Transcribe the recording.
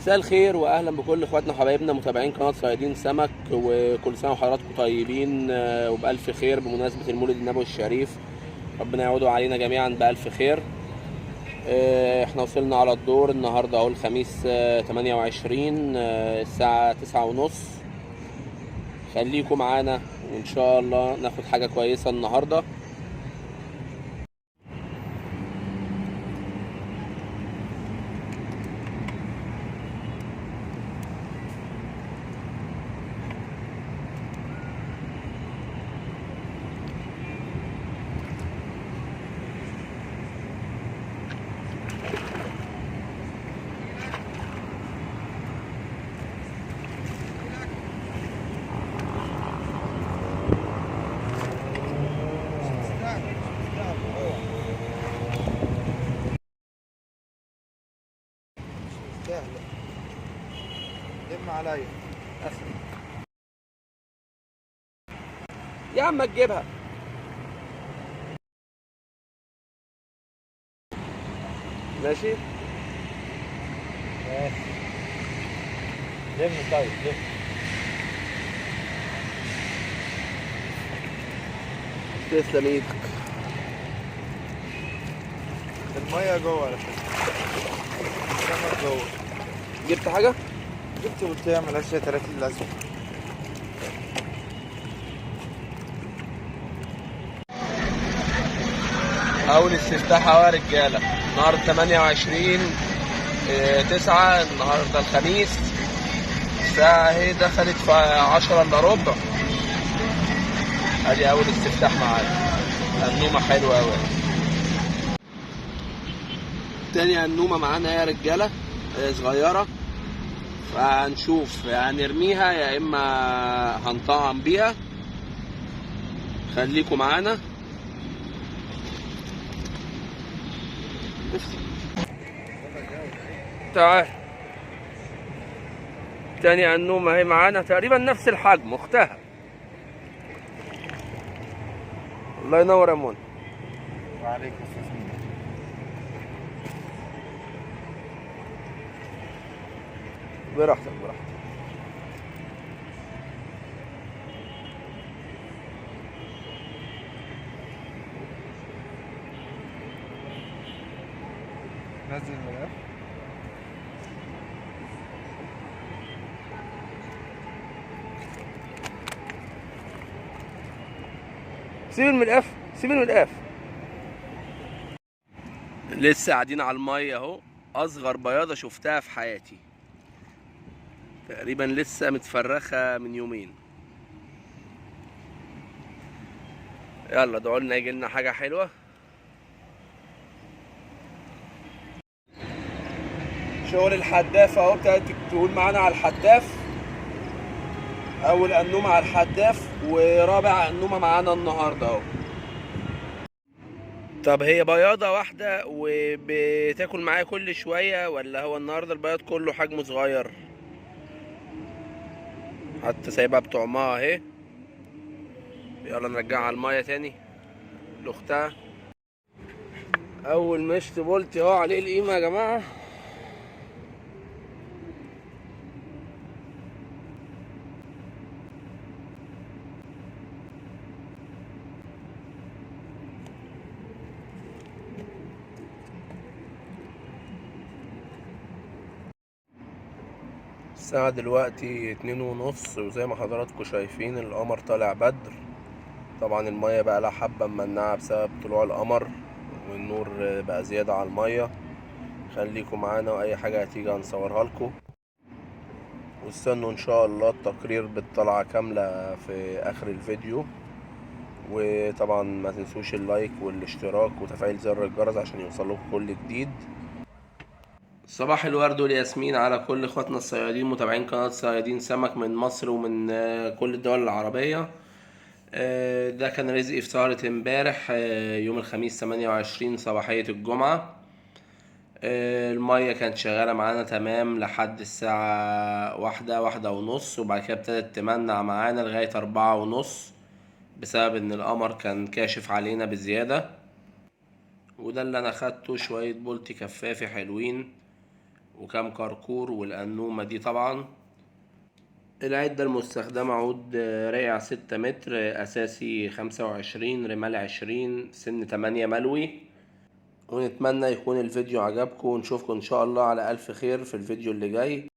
مساء الخير واهلا بكل اخواتنا وحبايبنا متابعين قناه صيادين سمك، وكل سنه وحضراتكم طيبين وبالف خير بمناسبه المولد النبوي الشريف. ربنا يعوده علينا جميعا بالف خير. احنا وصلنا على الدور النهارده اهو الخميس 28 الساعه 9:30. خليكم معانا وان شاء الله ناخد حاجه كويسه النهارده. سهلة. لم عليا اخري. يا عم تجيبها ماشي. ماشي. لم طيب لم. تسلم ايدك. المية جوه على فكرة. السمك جوه. جبت حاجه؟ جبت قلت ملهاش 30 لازمة. اول استفتاح اهو يا رجاله. النهارده 28 9 النهارده الخميس. الساعه اهي دخلت في 10 الا ربع. ادي اول استفتاح معانا. النومه حلوه قوي. تاني النومه معانا يا رجاله صغيره. فهنشوف هنرميها يا اما هنطعم بيها. خليكم معانا. تعال. تاني النومه اهي معانا تقريبا نفس الحجم اختها. الله ينور يا منى. وعليك استاذ مين. براحتك براحتك. نزل الملف. سيب الملقاف سيب الملقاف. لسه قاعدين على الميه اهو. اصغر بياضه شفتها في حياتي تقريبا لسه متفرخه من يومين. يلا ادعوا لنا يجي لنا حاجه حلوه. شغل الحداف اهو. ابتدت تقول معانا على الحداف. اول انومه على الحداف ورابع انومه معانا النهارده اهو. طب هي بياضه واحده وبتاكل معايا كل شويه ولا هو النهارده البياض كله حجمه صغير؟ حتى سايبها بطعمها اهي. يلا نرجعها على الميه تاني لاختها. اول مشط بولتي اهو عليه القيمه يا جماعه. الساعة دلوقتي 2:30 وزي ما حضراتكم شايفين القمر طالع بدر. طبعا المية بقى لها حبة ممنعة بسبب طلوع القمر والنور بقى زيادة على المية. خليكم معانا واي حاجة هتيجي هنصورها لكم. واستنوا ان شاء الله التقرير بالطلعة كاملة في اخر الفيديو. وطبعا ما تنسوش اللايك والاشتراك وتفعيل زر الجرس عشان يوصلكم كل جديد. صباح الورد والياسمين على كل اخواتنا الصيادين متابعين قناة صيادين سمك من مصر ومن كل الدول العربية. ده كان رزقي في سهرة امبارح يوم الخميس 28 صباحية الجمعة. المية كانت شغالة معانا تمام لحد الساعة واحدة ونص، وبعد كده ابتدت تمنع معانا لغاية 4:30 بسبب ان القمر كان كاشف علينا بزيادة. وده اللي انا خدته شوية بولتي كفافي حلوين وكام كركور والقنومة دي طبعا. العدة المستخدمة عود رائع 6 متر أساسي 25 رمال 20 سن 8 ملوي. ونتمنى يكون الفيديو عجبكم ونشوفكم إن شاء الله على ألف خير في الفيديو اللي جاي.